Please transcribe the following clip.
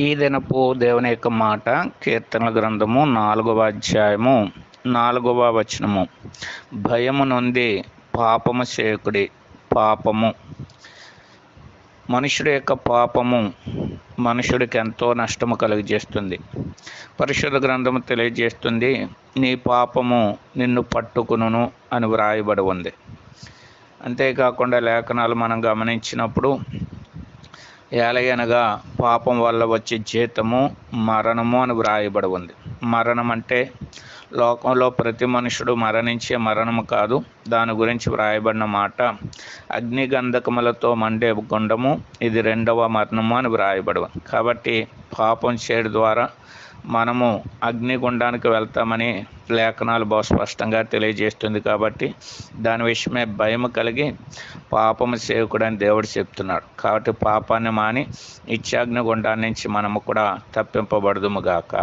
ఈ దినపు దేవుని యొక్క మాట కీర్తనల గ్రంథము 4వ అధ్యాయము 4వ వచనము. భయము నొంది పాపము చేయకుడి. పాపము, మనుషుడి యొక్క పాపము మనుషుడికి ఎంతో నష్టము కలుగజేస్తుంది. పరిశుద్ధ గ్రంథము తెలియజేస్తుంది, నీ పాపము నిన్ను పట్టుకును అని వ్రాయబడి ఉంది. అంతేకాకుండా లేఖనాలు మనం గమనించినప్పుడు, ఏలయనగా పాపం వల్ల వచ్చే జీతము మరణము అని వ్రాయబడి ఉంది. మరణం అంటే లోకంలో ప్రతి మనుషుడు మరణించే మరణము కాదు. దాని గురించి వ్రాయబడిన మాట అగ్నిగంధకములతో మండే గుండము, ఇది 2వ మరణము అని వ్రాయబడి ఉంది. కాబట్టి పాపం చేయడం ద్వారా మనము అగ్నిగుండానికి వెళ్తామని లేఖనాలు బహు స్పష్టంగా తెలియజేస్తుంది. కాబట్టి దాని విషయమే భయం కలిగి పాపము చేయకూడదని దేవుడు చెప్తున్నాడు. కాబట్టి పాపాన్ని మాని నిత్యాగ్నిగుండాన్ని నుంచి మనము కూడా తప్పింపబడదుముగాక.